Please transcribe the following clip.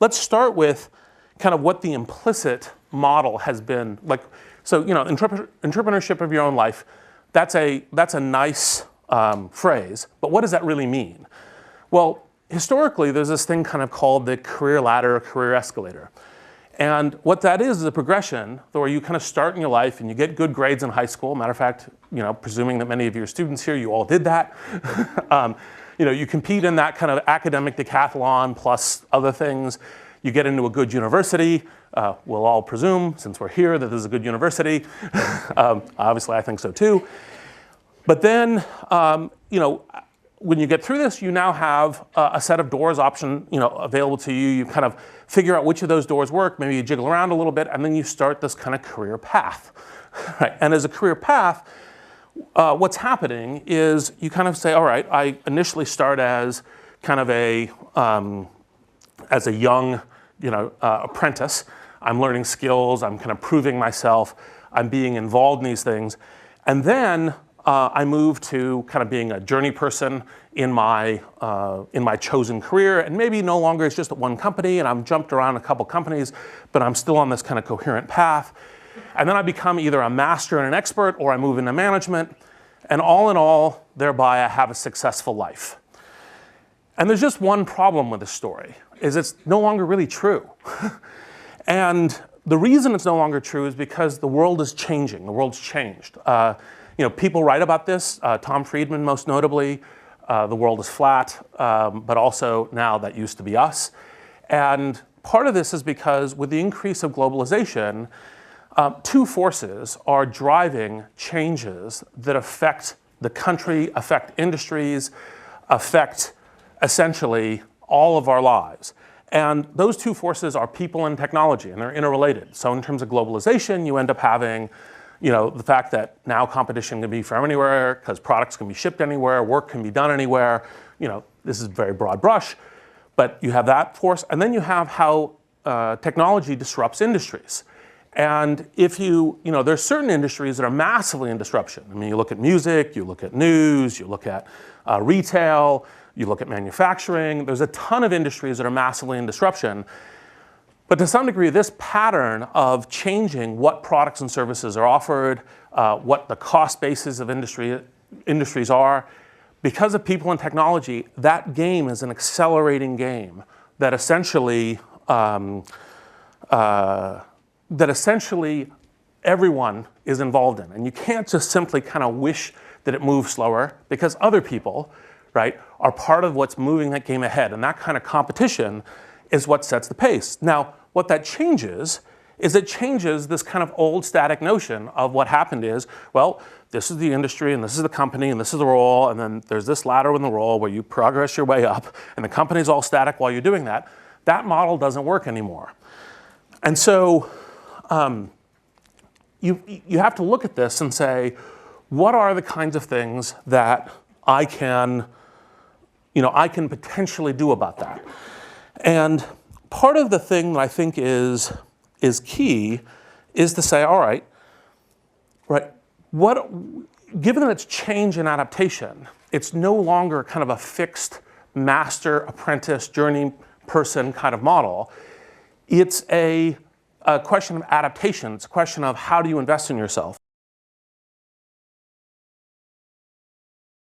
let's start with kind of what the implicit model has been. Like, so, entrepreneurship of your own life, that's a nice phrase, but what does that really mean? Well, historically, there's this thing kind of called the career ladder or career escalator. And what that is a progression where you kind of start in your life and you get good grades in high school. Matter of fact, presuming that many of your students here, you all did that. You compete in that kind of academic decathlon plus other things. You get into a good university. We'll all presume, since we're here, that this is a good university. Obviously, I think so too. But then, when you get through this, you now have a set of doors available to you. You kind of figure out which of those doors work. Maybe you jiggle around a little bit, and then you start this kind of career path. Right? And as a career path, what's happening is you kind of say, all right, I initially start as kind of a young apprentice. I'm learning skills. I'm kind of proving myself. I'm being involved in these things. And then I moved to kind of being a journey person in my chosen career, and maybe no longer it's just at one company, and I'm jumped around a couple companies, but I'm still on this kind of coherent path. And then I become either a master and an expert, or I move into management, and all in all, thereby I have a successful life. And there's just one problem with this story, is it's no longer really true. And the reason it's no longer true is because the world is changing. The world's changed. People write about this, Tom Friedman most notably, the world is flat, but also now that used to be us. And part of this is because with the increase of globalization, two forces are driving changes that affect the country, affect industries, affect essentially all of our lives. And those two forces are people and technology, and they're interrelated. So in terms of globalization, you end up having the fact that now competition can be from anywhere because products can be shipped anywhere, work can be done anywhere. This is very broad brush, but you have that force. And then you have how technology disrupts industries. And if there's certain industries that are massively in disruption. I mean, you look at music, you look at news, you look at retail, you look at manufacturing. There's a ton of industries that are massively in disruption. But to some degree, this pattern of changing what products and services are offered, what the cost bases of industries are, because of people and technology, that game is an accelerating game that essentially everyone is involved in. And you can't just simply kind of wish that it moves slower, because other people, right, are part of what's moving that game ahead. And that kind of competition is what sets the pace. Now, what that changes is it changes this kind of old static notion of what happened is, well, this is the industry, and this is the company, and this is the role, and then there's this ladder in the role where you progress your way up, and the company's all static while you're doing that. That model doesn't work anymore. And so you have to look at this and say, what are the kinds of things that I can potentially do about that? And part of the thing that I think is key is to say, all right, given that it's change and adaptation, it's no longer kind of a fixed master, apprentice, journey person kind of model. It's a question of adaptation. It's a question of how do you invest in yourself.